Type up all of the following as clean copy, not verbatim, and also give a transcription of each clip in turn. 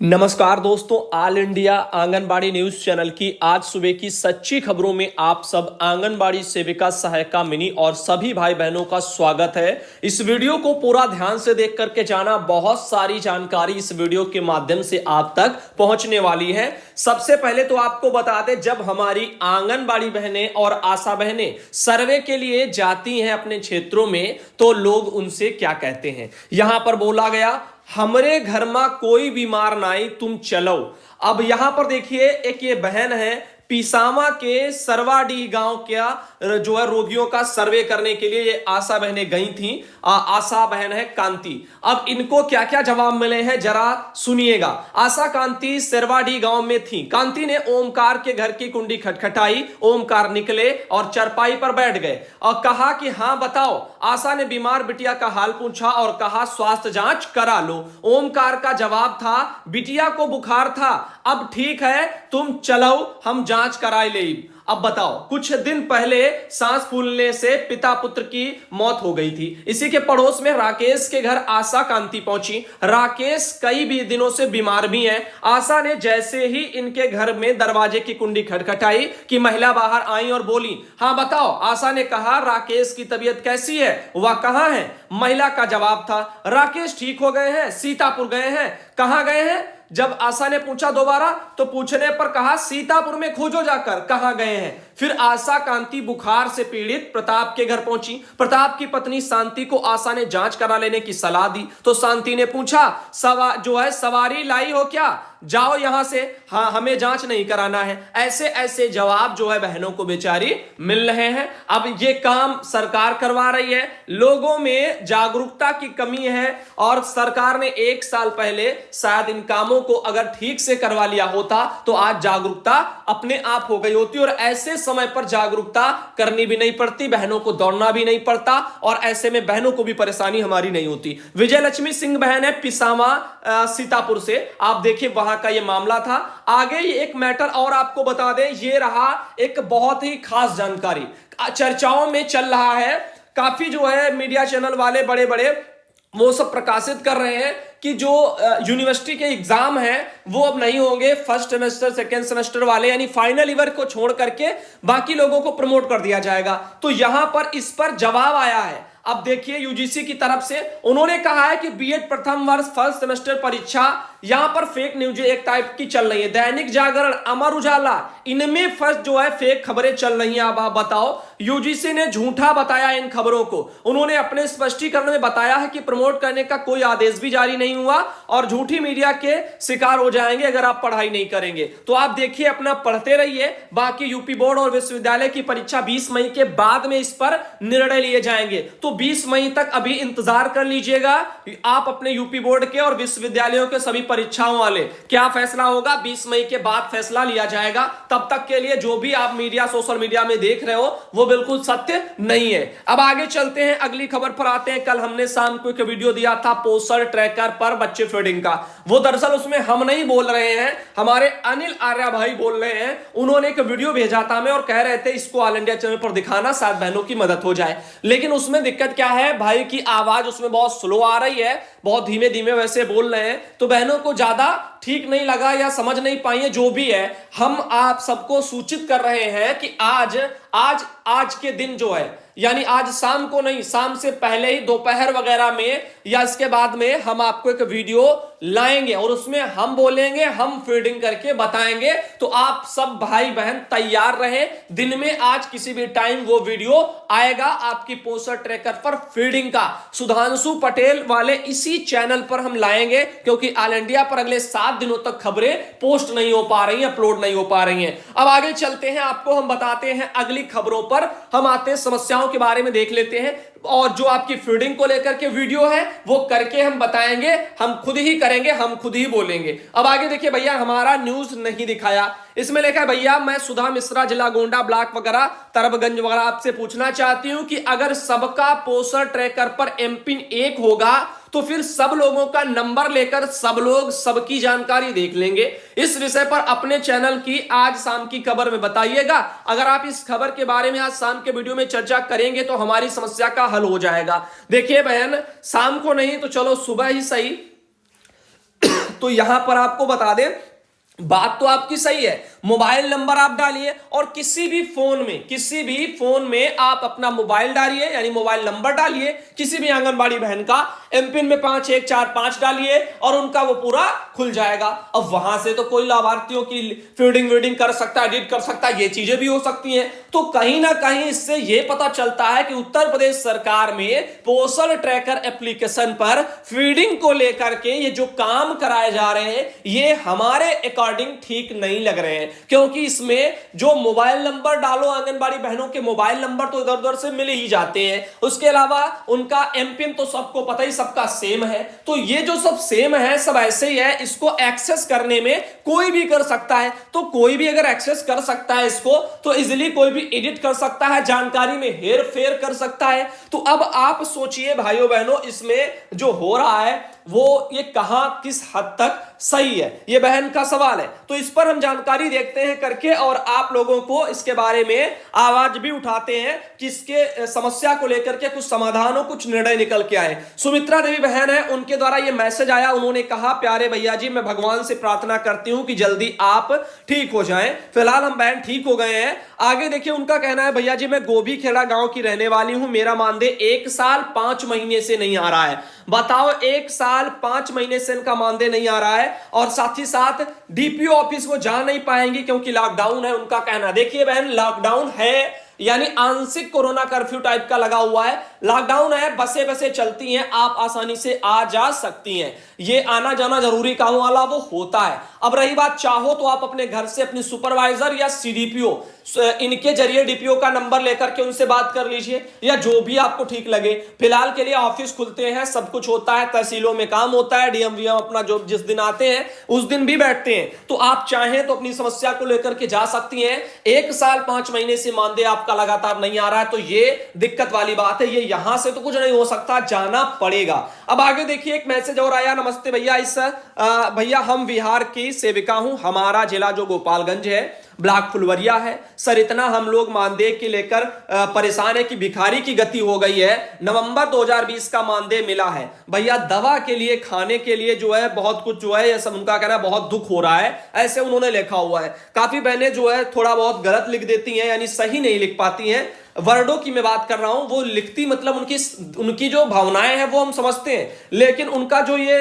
नमस्कार दोस्तों, all India anganwadi news channel की आज सुबह की सच्ची खबरों में आप सब आंगनबाड़ी सेविका, सहायिका, मिनी और सभी भाई बहनों का स्वागत है। इस वीडियो को पूरा ध्यान से देख करके जाना, बहुत सारी जानकारी इस वीडियो के माध्यम से आप तक पहुंचने वाली है। सबसे पहले तो आपको बता दें, जब हमारी आंगनबाड़ी बहनें और आशा बहनें सर्वे के लिए जाती हैं अपने क्षेत्रों में, तो लोग उनसे क्या कहते हैं। यहां पर बोला गया, हमरे घर में कोई बीमार नहीं, तुम चलो। अब यहां पर देखिए, एक ये बहन है पिसामा के सरवाडी गांव का जो है रोगियों का सर्वे करने के लिए ये आशा बहनें गई थी। आशा बहन है कांति। अब इनको क्या क्या जवाब मिले हैं जरा सुनिएगा। आशा कांति सरवाडी गांव में थी। कांति ने ओमकार के घर की कुंडी खटखटाई। ओमकार निकले और चरपाई पर बैठ गए और कहा कि हाँ बताओ। आशा ने बीमार बिटिया का हाल पूछा और कहा स्वास्थ्य जांच करा लो। ओमकार का जवाब था, बिटिया को बुखार था, अब ठीक है, तुम चलो, हम जांच कराए ले। अब बताओ, कुछ दिन पहले सांस फूलने से पिता पुत्र की मौत हो गई थी। इसी के पड़ोस में राकेश के घर आशा कांति पहुंची। राकेश कई भी दिनों से बीमार भी हैं। आशा ने जैसे ही इनके घर में दरवाजे की कुंडी खटखटाई कि महिला बाहर आई और बोली, हाँ बताओ। आशा ने कहा, राकेश की तबीयत कैसी है, वह कहां है। महिला का जवाब था, राकेश ठीक हो गए हैं, सीतापुर गए हैं। कहां गए हैं। जब आशा ने पूछा दोबारा, तो पूछने पर कहा सीतापुर में खोजो जाकर, कहां गए हैं। फिर आशा कांति बुखार से पीड़ित प्रताप के घर पहुंची। प्रताप की पत्नी शांति को आशा ने जांच करा लेने की सलाह दी। तो शांति ने पूछा, सवारी लाई हो क्या, जाओ यहां से, हाँ हमें जांच नहीं कराना है। ऐसे ऐसे जवाब जो है बहनों को बेचारी मिल रहे हैं। अब ये काम सरकार करवा रही है। लोगों में जागरूकता की कमी है और सरकार ने 1 साल पहले शायद इन कामों को अगर ठीक से करवा लिया होता तो आज जागरूकता अपने आप हो गई होती और ऐसे समय पर जागरूकता करनी भी नहीं पड़ती, बहनों को दौड़ना भी नहीं पड़ता और ऐसे में बहनों को भी परेशानी हमारी नहीं होती। विजय लक्ष्मी सिंह बहन है पिसामा सीतापुर से। आप देखिए वहां का ये मामला था। आगे एक मैटर और आपको बता दें, ये रहा एक बहुत ही खास जानकारी, चर्चाओं में चल रहा है। काफी जो है मीडिया चैनल वाले बड़े बड़े वो सब प्रकाशित कर रहे हैं कि जो यूनिवर्सिटी के एग्जाम हैं वो अब नहीं होंगे फर्स्ट सेमेस्टर सेकेंड सेमेस्टर वाले, यानी फाइनल ईयर को छोड़ करके बाकी लोगों को प्रमोट कर दिया जाएगा। तो यहां पर इस पर जवाब आया है। अब देखिए, यूजीसी की तरफ से उन्होंने कहा है कि बीएड प्रथम वर्ष फर्स्ट सेमेस्टर परीक्षा, यहां पर फेक न्यूज एक टाइप की चल रही है। दैनिक जागरण, अमर उजाला, इनमें फर्स्ट जो है फेक खबरें चल रही हैं। अब आप बताओ, यूजीसी ने झूठा बताया इन खबरों को। उन्होंने अपने स्पष्टीकरण में बताया है कि प्रमोट करने का कोई आदेश भी जारी नहीं हुआ और झूठी मीडिया के शिकार हो जाएंगे अगर आप पढ़ाई नहीं करेंगे। तो आप देखिए, अपना पढ़ते रहिए। बाकी यूपी बोर्ड और विश्वविद्यालय की परीक्षा 20 मई के बाद में इस पर निर्णय लिए जाएंगे। तो 20 मई तक अभी इंतजार कर लीजिएगा। आप अपने यूपी बोर्ड के और विश्वविद्यालयों के सभी परीक्षाओं वाले, क्या फैसला होगा 20 मई के बाद फैसला लिया जाएगा। तब तक के लिए जो भी आप मीडिया, सोशल मीडिया में देख रहे हो वो बिल्कुल सत्य नहीं है। अब आगे चलते हैं, अगली खबर पर आते हैं। कल हमने शाम को एक वीडियो दिया था पोस्टर ट्रैकर पर बच्चे फीडिंग का। वो दरअसल उसमें हम नहीं बोल रहे हैं, हमारे अनिल आर्या भाई बोल रहे हैं। उन्होंने एक वीडियो भेजा था हमें और कह रहे थे इसको ऑल इंडिया चैनल पर दिखाना, शायद बहनों की मदद हो जाए। लेकिन उसमें दिक्कत क्या है, भाई की आवाज उसमें बहुत स्लो आ रही है, बहुत धीमे धीमे वैसे बोल रहे हैं, तो बहनों को ज्यादा ठीक नहीं लगा या समझ नहीं पाई है। जो भी है, हम आप सबको सूचित कर रहे हैं कि आज के दिन जो है, यानी आज शाम को नहीं, शाम से पहले ही दोपहर वगैरह में या इसके बाद में हम आपको एक वीडियो लाएंगे और उसमें हम बोलेंगे, हम फीडिंग करके बताएंगे। तो आप सब भाई बहन तैयार रहे, दिन में आज किसी भी टाइम वो वीडियो आएगा आपकी पोस्टर ट्रैकर पर फीडिंग का। सुधांशु पटेल वाले इसी चैनल पर हम लाएंगे, क्योंकि ऑल इंडिया पर अगले 7 दिनों तक खबरें पोस्ट नहीं हो पा रही हैं, अपलोड नहीं हो पा रही हैं। अब आगे चलते हैं, आपको हम बताते हैं अगली खबरों पर। हम आते हैं समस्याओं के बारे में देख लेते हैं और जो आपकी फीडिंग को लेकर के वीडियो है वो करके हम बताएंगे, हम खुद ही करेंगे, हम खुद ही बोलेंगे। अब आगे देखिए भैया, हमारा न्यूज नहीं दिखाया, इसमें लिखा है भैया, मैं सुधा मिश्रा जिला गोंडा ब्लॉक वगैरह तरबगंज वगैरह आपसे पूछना चाहती हूं कि अगर सबका पोस्टर ट्रैकर पर एमपिन 1 होगा तो फिर सब लोगों का नंबर लेकर सब लोग सबकी जानकारी देख लेंगे। इस विषय पर अपने चैनल की आज शाम की खबर में बताइएगा। अगर आप इस खबर के बारे में आज शाम के वीडियो में चर्चा करेंगे तो हमारी समस्या का हल हो जाएगा। देखिए बहन, शाम को नहीं तो चलो सुबह ही सही तो यहां पर आपको बता दें, बात तो आपकी सही है, मोबाइल नंबर आप डालिए और किसी भी फोन में आप अपना मोबाइल डालिए, यानी मोबाइल नंबर डालिए किसी भी आंगनबाड़ी बहन का, एमपिन में 5145 डालिए और उनका वो पूरा खुल जाएगा। अब वहां से तो कोई लाभार्थियों की फीडिंग कर सकता है, एडिट कर सकता है, ये चीजें भी हो सकती हैं। तो कहीं ना कहीं इससे ये पता चलता है कि उत्तर प्रदेश सरकार में पोषण ट्रैकर एप्लीकेशन पर फीडिंग को लेकर के ये जो काम कराए जा रहे हैं, ये हमारे अकॉर्डिंग ठीक नहीं लग रहे हैं, क्योंकि इसमें जो मोबाइल नंबर डालो, आंगनबाड़ी बहनों के मोबाइल नंबर तो इधर उधर से मिल ही जाते हैं, उसके अलावा उनका एमपिन तो सबको पता ही, सबका सेम है। तो ये जो सब सेम है, सब ऐसे ही है, इसको एक्सेस करने में कोई भी कर सकता है। तो कोई भी अगर एक्सेस कर सकता है इसको, तो इजीली कोई भी एडिट कर सकता है, जानकारी में हेर फेर कर सकता है। तो अब आप सोचिए भाइयों बहनों, इसमें जो हो रहा है वो ये कहां किस हद तक सही है, ये बहन का सवाल है। तो इस पर हम जानकारी देखते हैं करके और आप लोगों को इसके बारे में आवाज भी उठाते हैं कि इसके समस्या को लेकर के कुछ समाधान हो, कुछ निर्णय निकल के आए। सुमित्रा देवी बहन है, उनके द्वारा ये मैसेज आया, उन्होंने कहा, प्यारे भैया जी, मैं भगवान से प्रार्थना करती हूं कि जल्दी आप ठीक हो जाएं। फिलहाल हम बहन ठीक हो गए हैं। आगे देखिए उनका कहना है, भैया जी मैं गोभी खेड़ा गांव की रहने वाली हूं, मेरा मानदेय 1 साल 5 महीने से नहीं आ रहा है। बताओ, 1 साल 5 महीने से इनका मानदेय नहीं आ रहा है और साथ ही साथ डीपीओ ऑफिस वो जा नहीं पाएंगी क्योंकि लॉकडाउन है, उनका कहना। देखिए बहन, लॉकडाउन है यानी आंशिक कोरोना कर्फ्यू टाइप का लगा हुआ है, लॉकडाउन है, बसें चलती हैं, आप आसानी से आ जा सकती हैं, ये आना जाना जरूरी काम वाला वो होता है। अब रही बात, चाहो तो आप अपने घर से अपनी सुपरवाइजर या सीडीपीओ, इनके जरिए डीपीओ का नंबर लेकर के उनसे बात कर लीजिए, या जो भी आपको ठीक लगे। फिलहाल के लिए ऑफिस खुलते हैं, सब कुछ होता है, तहसीलों में काम होता है, डीएम अपना जो जिस दिन आते हैं उस दिन भी बैठते हैं। तो आप चाहें तो अपनी समस्या को लेकर के जा सकती हैं। 1 साल 5 महीने से मानदेय आपका लगातार नहीं आ रहा है तो ये दिक्कत वाली बात है, ये यहां से तो कुछ नहीं हो सकता, जाना पड़ेगा। अब आगे देखिए एक मैसेज और आया, नमस्ते भैया, भैया हम बिहार की सेविका हूं, हमारा जिला जो गोपालगंज है, ब्लॉक फुलवरिया है। सर इतना हम लोग मानदेय के लेकर परेशान है कि भिखारी की गति हो गई है। नवंबर 2020 का मानदेय मिला है भैया, दवा के लिए, खाने के लिए जो है बहुत कुछ जो है, ये सब उनका कहना है, बहुत दुख हो रहा है, ऐसे उन्होंने लिखा हुआ है। काफी बहनें जो है थोड़ा बहुत गलत लिख देती हैं, यानी सही नहीं लिख पाती हैं, वर्डों की मैं बात कर रहा हूं, वो लिखती मतलब उनकी जो भावनाएं हैं वो हम समझते हैं, लेकिन उनका जो ये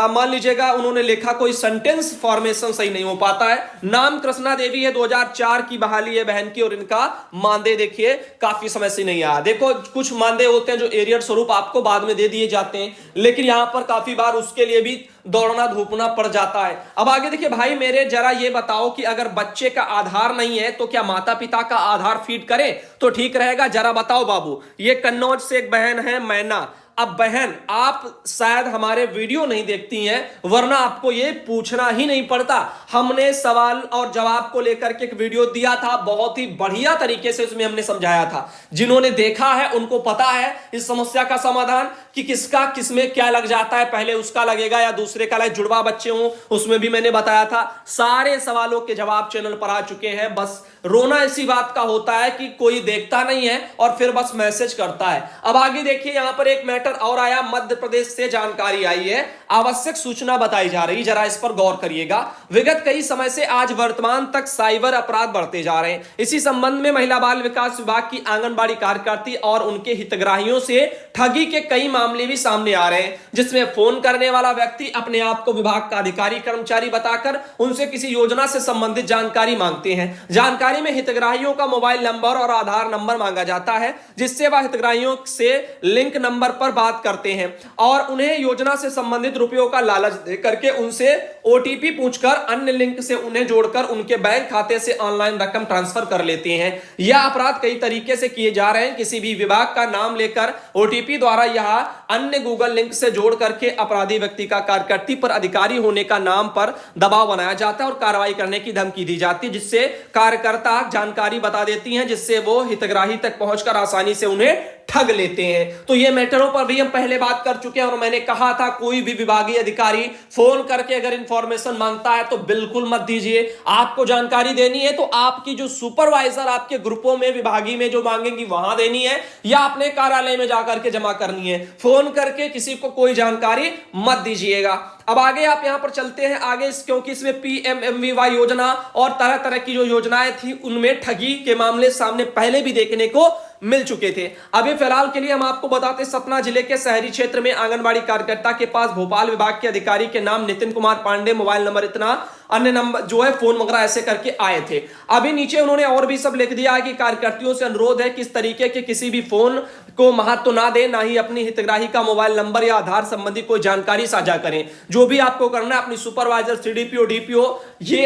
मान लीजिएगा उन्होंने लिखा कोई सेंटेंस फॉर्मेशन सही नहीं हो पाता है। नाम कृष्णा देवी है, 2004 की बहाली है बहन की, और इनका मानदेय देखिए काफी समय से नहीं आया। देखो कुछ मानदेय होते हैं जो एरियर स्वरूप आपको बाद में दे दिए जाते हैं, लेकिन यहां पर काफी बार उसके लिए भी दौड़ना धूपना पड़ जाता है। अब आगे देखिए, भाई मेरे जरा ये बताओ कि अगर बच्चे का आधार नहीं है तो क्या माता पिता का आधार फीड करें तो ठीक रहेगा, जरा बताओ बाबू। ये कन्नौज से एक बहन है मैना। अब बहन, आप शायद हमारे वीडियो नहीं देखती हैं, वरना आपको ये पूछना ही नहीं पड़ता। हमने सवाल और जवाब को लेकर के एक वीडियो दिया था, बहुत ही बढ़िया तरीके से उसमें हमने समझाया था। जिन्होंने देखा है उनको पता है इस समस्या का समाधान कि किसका किसमें क्या लग जाता है, पहले उसका लगेगा या दूसरे का लगे, जुड़वा बच्चे हों उसमें भी मैंने बताया था। सारे सवालों के जवाब चैनल पर आ चुके हैं। बस रोना इसी बात का होता है कि कोई देखता नहीं है और फिर बस मैसेज करता है। अब आगे देखिए, यहां पर एक मैटर और आया, मध्य प्रदेश से जानकारी आई है, आवश्यक सूचना बताई जा रही, जरा इस पर गौर करिएगा। विगत कई समय से आज वर्तमान तक साइबर अपराध बढ़ते जा रहे हैं। इसी संबंध में महिला बाल विकास विभाग की आंगनबाड़ी कार्यकर्ती और उनके हितग्राहियों से ठगी के कई मामले भी सामने आ रहे हैं, जिसमें फोन करने वाला व्यक्ति अपने आप को विभाग का अधिकारी कर्मचारी बताकर उनसे किसी योजना से संबंधित जानकारी मांगते हैं। जानकारी में हितग्राहियों का मोबाइल नंबर और आधार नंबर मांगा जाता है, जिससे वह हितग्राहियों से लिंक नंबर पर बात करते हैं और उन्हें योजना से संबंधित रुपयों का लालच दे करके उनसे ओटीपी पूछकर अन्य लिंक से उन्हें जोड़कर उनके बैंक खाते से ऑनलाइन रकम ट्रांसफर कर लेते हैं। यह अपराध कई तरीके से किए जा रहे हैं। किसी भी विभाग का नाम लेकर ओटीपी द्वारा यह अन्य गूगल लिंक से जोड़ करके अपराधी व्यक्ति का कार्यकर्ती पर अधिकारी होने का नाम पर दबाव बनाया जाता है और कार्रवाई करने की धमकी दी जाती है, जिससे कार्यकर्ता जानकारी बता देती हैं, जिससे वो हितग्राही तक पहुंचकर आसानी से उन्हें ठग लेते हैं। तो ये मैटरों पर भी हम पहले बात कर चुके हैं और मैंने कहा था कोई भी विभागीय अधिकारी फोन करके अगर इंफॉर्मेशन मांगता है तो बिल्कुल मत दीजिए। आपको जानकारी देनी है तो आपकी जो सुपरवाइजर आपके ग्रुपों में विभागीय में जो मांगेंगी वहां देनी है या अपने कार्यालय में जाकर के जमा करनी है। फोन करके किसी को कोई जानकारी मत दीजिएगा। अब आगे आप यहां पर चलते हैं आगे क्योंकि इसमें पीएमएमवीवाई योजना और तरह तरह की जो योजनाएं थी उनमें ठगी के मामले सामने पहले भी देखने को मिल चुके थे। अभी फिलहाल के लिए हम आपको बताते हैं सतना जिले के शहरी क्षेत्र में आंगनबाड़ी कार्यकर्ता के पास भोपाल विभाग के अधिकारी के नाम नितिन कुमार पांडे, मोबाइल नंबर इतना, अन्य नंबर जो है फोन वगैरह ऐसे करके आए थे। अभी नीचे उन्होंने और भी सब लिख दिया है कि कार्यकर्तियों से अनुरोध है कि इस तरीके के किसी भी फोन को महत्व ना दें, ना ही अपनी हितग्राही का मोबाइल नंबर या आधार संबंधी कोई जानकारी साझा करें। जो भी आपको करना है अपनी सुपरवाइजर, सीडीपीओ, डीपीओ, ये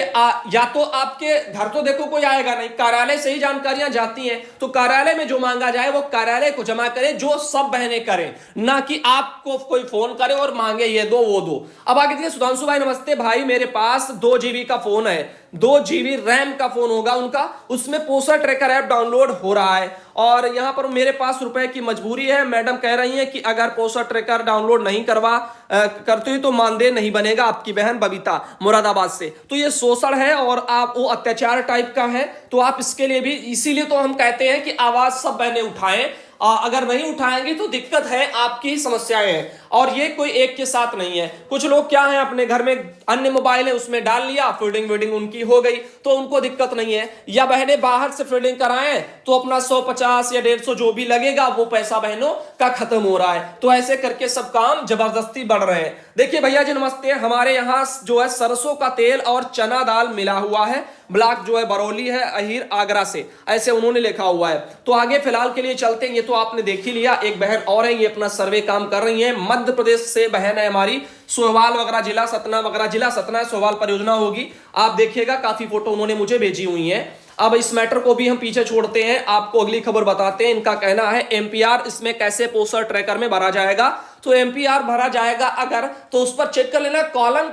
या तो आपके घर तो देखो कोई आएगा नहीं, कार्यालय से ही जानकारियां जाती हैं, तो कार्यालय में जो मांगा जाए वो कार्यालय को जमा करें, जो सब बहनें करें, ना कि आपको कोई फोन करे और मांगे ये दो वो दो। अब आगे देखिए, सुधांशु भाई नमस्ते भाई, मेरे पास 2 GB का फोन है, 2 GB रैम का फोन होगा उनका, उसमें पोस्टर ट्रैकर ऐप डाउनलोड हो रहा है और यहां पर मेरे पास रुपए की मजबूरी है। मैडम कह रही हैं कि अगर पोस्टर ट्रैकर डाउनलोड नहीं करते तो मानदेय नहीं बनेगा। आपकी बहन बबीता मुरादाबाद से। तो ये शोषण है और आप वो अत्याचार टाइप का है, तो आप इसके लिए भी, इसीलिए तो हम कहते हैं कि आवाज सब बहनें उठाएं। अगर नहीं उठाएंगे तो दिक्कत है, आपकी समस्याएं हैं और ये कोई एक के साथ नहीं है। कुछ लोग क्या है, अपने घर में अन्य मोबाइल है उसमें डाल लिया, फीडिंग वीडिंग उनकी हो गई तो उनको दिक्कत नहीं है, या बहनें बाहर से फीडिंग कराएं तो अपना 150 या 150 जो भी लगेगा वो पैसा बहनों का खत्म हो रहा है। तो ऐसे करके सब काम जबरदस्ती बढ़ रहे हैं। देखिए भैया जी नमस्ते, हमारे यहाँ जो है सरसों का तेल और चना दाल मिला हुआ है, ब्लॉक जो है बरौली है, अहीर आगरा से, ऐसे उन्होंने लिखा हुआ है। तो आगे फिलहाल के लिए चलते हैं, ये तो आपने देख ही लिया। एक बहन और है, ये अपना सर्वे काम कर रही है, मध्य प्रदेश से बहन है हमारी, सोहवाल वगैरह जिला सतना वगैरह जिला सतना सोहवाल परियोजना होगी। आप देखिएगा काफी फोटो उन्होंने मुझे भेजी हुई है। अब इस मैटर को भी हम पीछे छोड़ते हैं, आपको अगली खबर बताते हैं। इनका कहना है एमपीआर इसमें कैसे पोस्टर ट्रैकर में भरा जाएगा। तो एमपीआर भरा जाएगा अगर, तो उस पर चेक कर लेना, कॉलम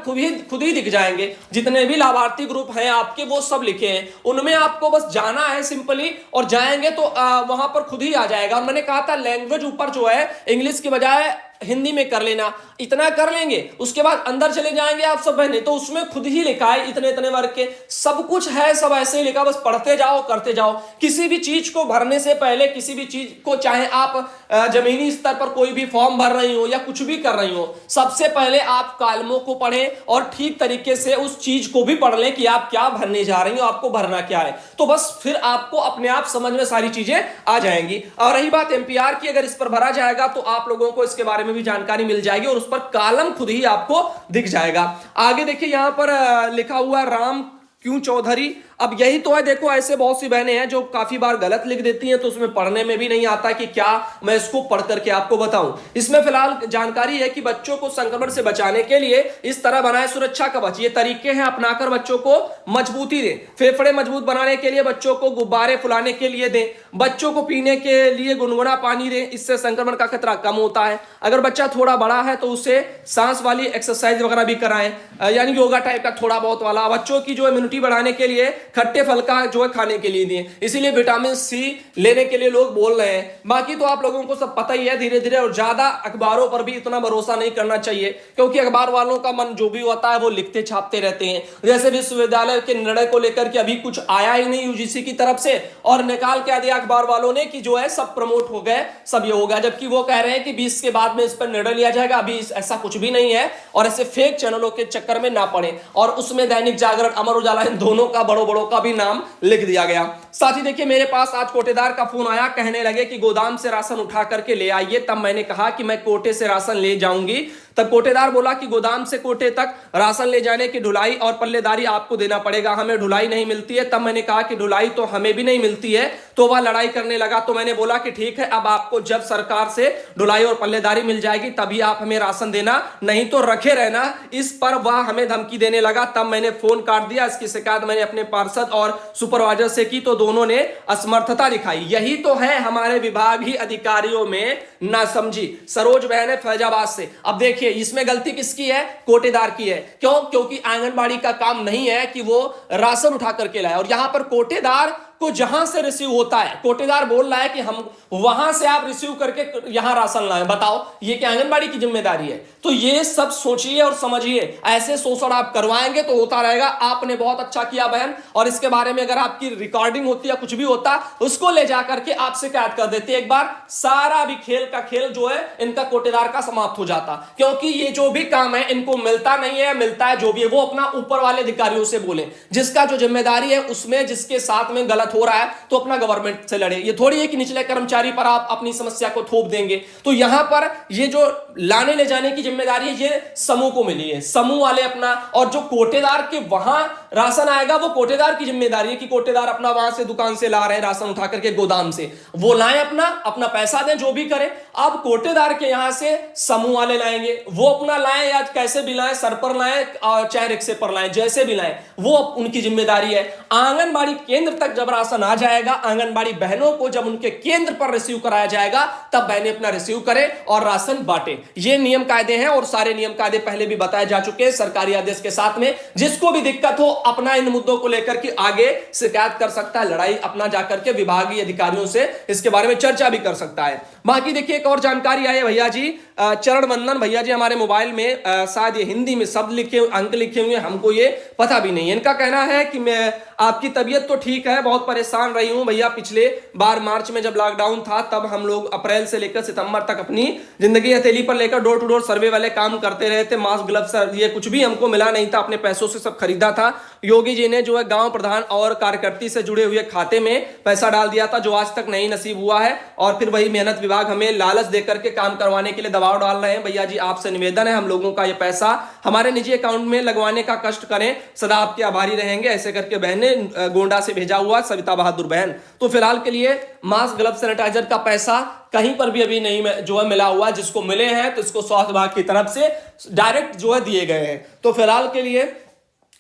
खुद ही दिख जाएंगे, जितने भी लाभार्थी ग्रुप हैं आपके वो सब लिखे हैं, उनमें आपको बस जाना है सिंपली और जाएंगे तो वहां पर खुद ही आ जाएगा। और मैंने कहा था लैंग्वेज ऊपर जो है इंग्लिश की बजाय हिंदी में कर लेना, इतना कर लेंगे, उसके बाद अंदर चले जाएंगे आप सब बहने, तो उसमें खुद ही लिखा है इतने इतने वर्ग के, सब कुछ है, सब ऐसे ही लिखा, बस पढ़ते जाओ करते जाओ। किसी भी चीज को भरने से पहले, किसी भी चीज को, चाहे आप जमीनी स्तर पर कोई भी फॉर्म भर रही हो या कुछ भी कर रही हो, सबसे पहले आप कॉलमों को पढ़ें और ठीक तरीके से उस चीज को भी पढ़ लें कि आप क्या भरने जा रही हो, आपको भरना क्या है। तो बस फिर आपको अपने आप समझ में सारी चीजें आ जाएंगी। और रही बात एमपीआर की, अगर इस पर भरा जाएगा तो आप लोगों को इसके बारे में भी जानकारी मिल जाएगी और उस पर कॉलम खुद ही आपको दिख जाएगा। आगे देखिए यहां पर लिखा हुआ राम क्यों चौधरी, अब यही तो है, देखो ऐसे बहुत सी बहनें हैं जो काफी बार गलत लिख देती हैं, तो उसमें पढ़ने में भी नहीं आता कि क्या मैं इसको पढ़ करके आपको बताऊं। इसमें फिलहाल जानकारी है कि बच्चों को संक्रमण से बचाने के लिए इस तरह बनाए सुरक्षा कवच, ये तरीके हैं अपनाकर बच्चों को मजबूती दें। फेफड़े मजबूत बनाने के लिए बच्चों को गुब्बारे फुलाने के लिए दें, बच्चों को पीने के लिए गुनगुना पानी दें, इससे संक्रमण का खतरा कम होता है। अगर बच्चा थोड़ा बड़ा है तो उसे सांस वाली एक्सरसाइज वगैरह भी कराएं, यानी योगा टाइप का थोड़ा बहुत वाला। बच्चों की जो इम्यूनिटी बढ़ाने के लिए खट्टे फल का जो है खाने के लिए दिए, इसीलिए विटामिन सी लेने के लिए लोग बोल रहे हैं। बाकी तो आप लोगों को सब पता ही है धीरे धीरे, और ज्यादा अखबारों पर भी इतना भरोसा नहीं करना चाहिए, क्योंकि अखबार वालों का मन जो भी होता है वो लिखते छापते रहते हैं। जैसे विश्वविद्यालय के निर्णय को लेकर के अभी कुछ आया ही नहीं यूजीसी की तरफ से, और निकाल के दिया अखबार वालों ने कि जो है सब प्रमोट हो गए, सब ये हो गया, जबकि वो कह रहे हैं कि 20 के बाद में इस पर निर्णय लिया जाएगा। अभी ऐसा कुछ भी नहीं है, और ऐसे फेक चैनलों के चक्कर में ना पड़े। और उसमें दैनिक जागरण, अमर उजाला, इन दोनों का बड़ों का भी नाम लिख दिया गया। साथ ही देखिए मेरे पास आज कोटेदार का फोन आया, कहने लगे कि गोदाम से राशन उठा करके ले आइए। तब मैंने कहा कि मैं कोटे से राशन ले जाऊंगी। तब कोटेदार बोला कि गोदाम से कोटे तक राशन ले जाने की ढुलाई और पल्लेदारी आपको देना पड़ेगा, हमें ढुलाई नहीं मिलती है। तब मैंने कहा कि ढुलाई तो हमें भी नहीं मिलती है। तो वह लड़ाई करने लगा। तो मैंने बोला कि ठीक है, अब आपको जब सरकार से ढुलाई और पल्लेदारी मिल जाएगी तभी आप हमें राशन देना, नहीं तो रखे रहना। इस पर वह हमें धमकी देने लगा। तब मैंने फोन काट दिया। इसकी शिकायत मैंने अपने पार्षद और सुपरवाइजर से की, तो दोनों ने असमर्थता दिखाई। यही तो है हमारे विभागीय अधिकारियों में नासमझी। सरोज बहन है फैजाबाद से। अब देखिए इसमें गलती किसकी है? कोटेदार की है। क्यों? क्योंकि आंगनबाड़ी का काम नहीं है कि वो राशन उठा करके लाए, और यहां पर कोटेदार को जहां से रिसीव होता है, कोटेदार बोल रहा है कि हम वहां से आप रिसीव करके यहां राशन लाएं, बताओ ये क्या आंगनबाड़ी की जिम्मेदारी है? तो ये सब सोचिए और समझिए, ऐसे शोषण आप करवाएंगे तो होता रहेगा। आपने बहुत अच्छा किया बहन, और इसके बारे में अगर आपकी रिकॉर्डिंग होती या कुछ भी होता, उसको ले जाकर के आप शिकायत कर देते, एक बार सारा भी खेल का खेल जो है इनका कोटेदार का समाप्त हो जाता। क्योंकि ये जो भी काम है इनको मिलता नहीं है, मिलता है जो भी है वो अपना ऊपर वाले अधिकारियों से बोले, जिसका जो जिम्मेदारी है उसमें जिसके साथ में गलत हो रहा है तो अपना गवर्नमेंट से लड़े। ये थोड़ी है कि निचले कर्मचारी पर आप अपनी समस्या को थोप देंगे। तो यहां पर ये जो लाने ले जाने की जिम्मेदारी है ये समूह को मिली है, समूह वाले अपना, और जो कोटेदार के वहां राशन आएगा वो कोटेदार की जिम्मेदारी है कि कोटेदार अपना वहां से दुकान से ला रहे हैं राशन उठा करके गोदाम से, वो लाएं, अपना पैसा दें, जो भी करें। अब कोटेदार के यहां से समूह वाले लाएंगे, वो अपना लाएं या कैसे भी लाएं, सर पर लाएं चाहे रिक्शे पर लाएं, जैसे भी लाएं, वो उनकी जिम्मेदारी है। आंगनबाड़ी केंद्र तक जब राशन आ जाएगा, आंगनबाड़ी बहनों को जब उनके केंद्र पर रिसीव कराया जाएगा, तब बहनें अपना रिसीव करें और राशन बांटे। ये नियम कायदे हैं और सारे नियम कायदे पहले भी बताए जा चुके हैं सरकारी आदेश के साथ में। जिसको भी दिक्कत हो अपना इन मुद्दों को लेकर के आगे शिकायत कर सकता है, लड़ाई अपना जाकर के विभागीय अधिकारियों से इसके बारे में चर्चा भी कर सकता है। बाकी देखिए एक और जानकारी आई है भैया जी, चरण वंदन भैया जी हमारे मोबाइल में शायद ये हिंदी में शब्द लिखे अंक लिखे हुए, हमको ये पता भी नहीं है। इनका कहना है कि मैं आपकी तबीयत तो ठीक है, बहुत परेशान रही हूं भैया। पिछले बार मार्च में जब लॉकडाउन था तब हम लोग अप्रैल से लेकर सितंबर तक अपनी जिंदगी हथेली पर लेकर डोर टू डोर सर्वे वाले काम करते रहे थे। मास्क ग्लव्स ये कुछ भी हमको मिला नहीं था, अपने पैसों से सब खरीदा था। योगी जी ने जो है गांव प्रधान और कार्यकर्ती से जुड़े हुए खाते में पैसा डाल दिया था, जो आज तक नहीं नसीब हुआ है। और फिर वही मेहनत विभाग हमें लालच देकर के काम करवाने के लिए दबाव डाल रहे हैं। भैया जी आपसे निवेदन है, हम लोगों का ये पैसा हमारे निजी अकाउंट में लगवाने का कष्ट करें, सदा आपके आभारी रहेंगे। ऐसे करके बहन ने गोंडा से भेजा हुआ, सविता बहादुर बहन। तो फिलहाल के लिए मास्क ग्लव सैनिटाइजर का पैसा कहीं पर भी अभी नहीं जो है मिला हुआ, जिसको मिले हैं तो इसको स्वास्थ्य विभाग की तरफ से डायरेक्ट जो है दिए गए हैं। तो फिलहाल के लिए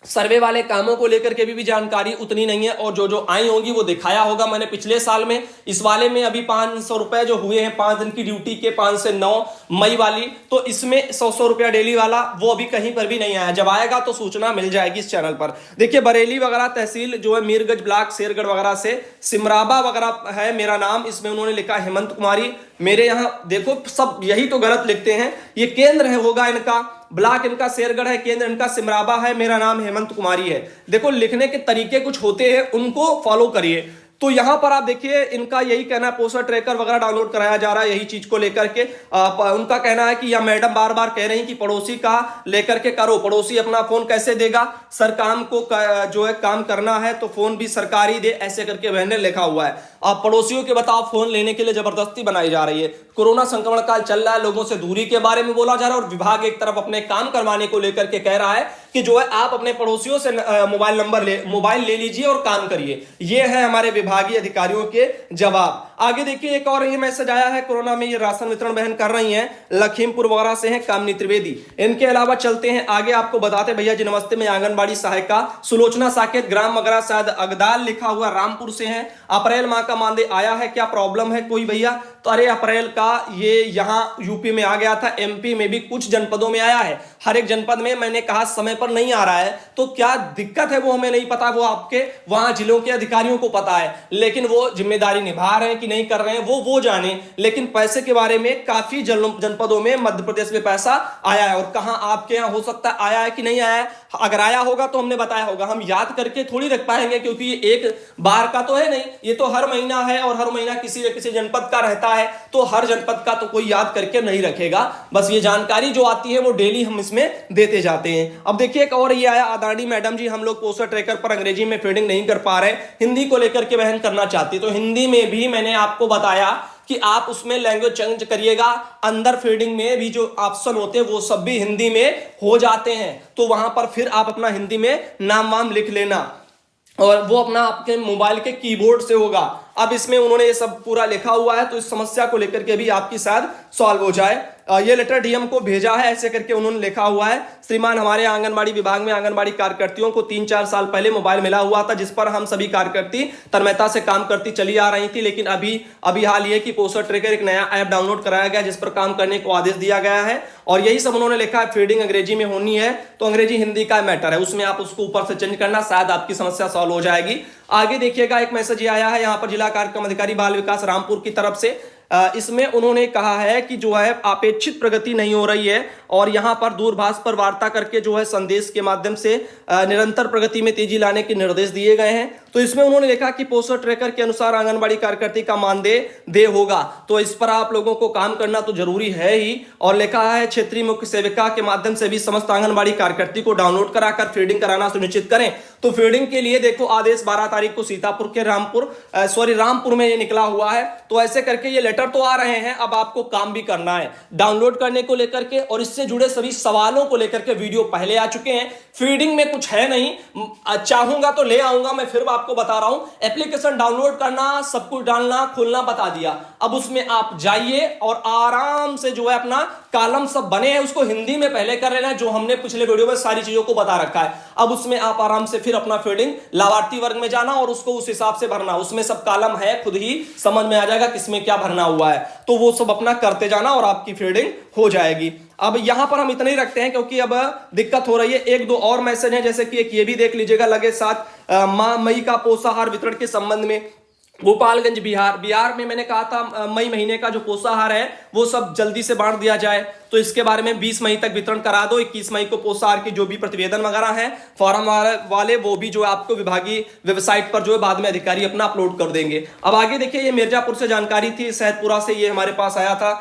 सर्वे वाले कामों को लेकर के भी जानकारी उतनी नहीं है, और जो आई होगी वो दिखाया होगा मैंने पिछले साल में। इस वाले में अभी 500 रुपए जो हुए हैं 5 दिन की ड्यूटी के, 5 से 9 मई वाली, तो इसमें 100 रुपया डेली वाला वो अभी कहीं पर भी नहीं आया। जब आएगा तो सूचना मिल जाएगी इस चैनल पर। देखिए बरेली वगैरह तहसील जो है मीरगंज ब्लॉक शेरगढ़ वगैरह से सिमराबा वगैरह है मेरा नाम, इसमें उन्होंने लिखा हेमंत कुमारी। मेरे यहाँ देखो सब यही तो गलत लिखते हैं, ये केंद्र है होगा इनका, ब्लॉक इनका शेरगढ़ है, केंद्र इनका सिमराबा है, मेरा नाम हेमंत कुमारी है। देखो लिखने के तरीके कुछ होते हैं, उनको फॉलो करिए। तो यहां पर आप देखिए इनका यही कहना है, पोस्टर ट्रैकर वगैरह डाउनलोड कराया जा रहा है यही चीज को लेकर के। उनका कहना है कि यह मैडम बार बार कह रही कि पड़ोसी का लेकर के करो, पड़ोसी अपना फोन कैसे देगा, सर काम को जो है काम करना है तो फोन भी सरकारी दे, ऐसे करके बहन ने लिखा हुआ है। आप पड़ोसियों के बताओ फोन लेने के लिए जबरदस्ती बनाई जा रही है। कोरोना संक्रमण काल चल रहा है, लोगों से दूरी के बारे में बोला जा रहा है, और विभाग एक तरफ अपने काम करवाने को लेकर के कह रहा है कि जो है आप अपने पड़ोसियों से मोबाइल ले लीजिए और काम करिए। ये है हमारे विभागीय अधिकारियों के जवाब। आगे देखिए एक और ये मैसेज आया है, कोरोना में ये राशन वितरण बहन कर रही हैं, लखीमपुर वगैरह से हैं कामनी त्रिवेदी। इनके अलावा चलते हैं आगे, आपको बताते भैया जी नमस्ते, में आंगनबाड़ी सहायिका सुलोचना साकेत, ग्राम वगैरह शायद अगदाल लिखा हुआ, रामपुर से हैं। अप्रैल माह का मानदेय आया है, क्या प्रॉब्लम है कोई भैया? तो अरे अप्रैल का ये यहां यूपी में आ गया था, एमपी में भी कुछ जनपदों में आया है, हर एक जनपद में मैंने कहा समय पर नहीं आ रहा है, तो क्या दिक्कत है वो हमें नहीं पता, वो आपके वहां जिलों के अधिकारियों को पता है, लेकिन वो जिम्मेदारी निभा रहे हैं कि नहीं कर रहे हैं वो जाने। लेकिन पैसे के बारे में काफी जनपदों में मध्य प्रदेश में पैसा आया है, और कहां आपके यहां हो सकता है आया है कि नहीं आया है। अगर आया होगा तो हमने बताया होगा, हम याद करके थोड़ी रख पाएंगे, क्योंकि ये एक बार का तो है नहीं, ये तो हर महीना है, और हर महीना किसी न किसी जनपद का रहता है, तो हर जनपद का तो कोई याद करके नहीं रखेगा। बस ये जानकारी जो आती है वो डेली हम इसमें देते जाते हैं। अब देखिए एक और ये आया, आदानी मैडम जी हम लोग पोस्टर ट्रैकर पर अंग्रेजी में फीडिंग नहीं कर पा रहे, हिंदी को लेकर के बहन करना चाहती, तो हिंदी में भी मैंने आपको बताया कि आप उसमें लैंग्वेज चेंज करिएगा। अंदर फीडिंग में भी जो ऑप्शन होते हैं वो सब भी हिंदी में हो जाते हैं, तो वहां पर फिर आप अपना हिंदी में नाम वाम लिख लेना, और वो अपना आपके मोबाइल के कीबोर्ड से होगा। अब इसमें उन्होंने ये सब पूरा लिखा हुआ है, तो इस समस्या को लेकर के भी आपकी शायद सॉल्व हो जाए। ये लेटर डीएम को भेजा है, ऐसे करके उन्होंने लिखा हुआ है, श्रीमान हमारे आंगनबाड़ी विभाग में आंगनबाड़ी कार्यकर्तियों को 3-4 साल पहले मोबाइल मिला हुआ था, जिस पर हम सभी कार्यकर्ती तन्मयता से काम करती चली आ रही थी, लेकिन अभी हाल ये कि पोस्टर ट्रैकर एक नया ऐप डाउनलोड कराया गया, जिस पर काम करने को आदेश दिया गया है, और यही सब उन्होंने लिखा है। फीडिंग अंग्रेजी में होनी है, तो अंग्रेजी हिंदी का मैटर है, उसमें आप उसको ऊपर से चेंज करना, शायद आपकी समस्या सॉल्व हो जाएगी। आगे देखिएगा एक मैसेज ये आया है यहाँ पर जिला कार्यक्रम अधिकारी बाल विकास रामपुर की तरफ से। इसमें उन्होंने कहा है कि जो है अपेक्षित प्रगति नहीं हो रही है और यहां पर दूरभाष पर वार्ता करके जो है संदेश के माध्यम से निरंतर प्रगति में तेजी लाने के निर्देश दिए गए हैं। तो इसमें उन्होंने लिखा कि पोस्टर ट्रैकर के अनुसार आंगनबाड़ी कार्यकर्ती का मानदेय होगा, तो इस पर आप लोगों को काम करना तो जरूरी है ही। और लिखा है क्षेत्रीय मुख्य सेविका के माध्यम से भी समस्त आंगनबाड़ी कार्यकर्ती को डाउनलोड कराकर फीडिंग कराना सुनिश्चित करें। तो फीडिंग के लिए देखो आदेश 12 तारीख को सीतापुर के रामपुर में ये निकला हुआ है। तो ऐसे करके ये लेटर तो आ रहे हैं, अब आपको काम भी करना है डाउनलोड करने को लेकर के, और इससे जुड़े सभी सवालों को लेकर के वीडियो पहले आ चुके हैं। फीडिंग में कुछ है नहीं, चाहूंगा तो ले आऊंगा, मैं फिर आपको बता रहा हूं। एप्लीकेशन डाउनलोड करना, सब कुछ डालना, खोलना बता दिया। अब उसमें आप जाइए और आराम से जो है अपना कॉलम सब बने हैं उसको हिंदी में पहले कर लेना, जो हमने पिछले वीडियो में सारी चीजों को बता रखा है। अब उसमें आप आराम से फिर अपना फीडिंग लाभार्थी वर्ग में जाना और उसको उस हिसाब से भरना। उसमें सब कॉलम है, खुद ही समझ में आ जाएगा किसमें क्या भरना हुआ है, तो वो सब अपना करते जाना और आपकी फीडिंग हो जाएगी। अब यहां पर हम इतना ही रखते हैं क्योंकि अब दिक्कत हो रही है। एक दो और मैसेज है, जैसे कि एक ये भी देख लीजिएगा लगे साथ मां मई का पोषाहार वितरण के संबंध में। गोपालगंज बिहार में मैंने कहा था मई महीने का जो पोषाहार है वो सब जल्दी से बांट दिया जाए, तो इसके बारे में 20 मई तक वितरण करा दो। 21 मई को पोषाहार की जो भी प्रतिवेदन वगैरह है फॉर्म वाले वो भी जो है आपको विभागीय वेबसाइट पर जो है बाद में अधिकारी अपना अपलोड कर देंगे। अब आगे देखिए, ये मिर्जापुर से जानकारी थी, सैदपुरा से ये हमारे पास आया था।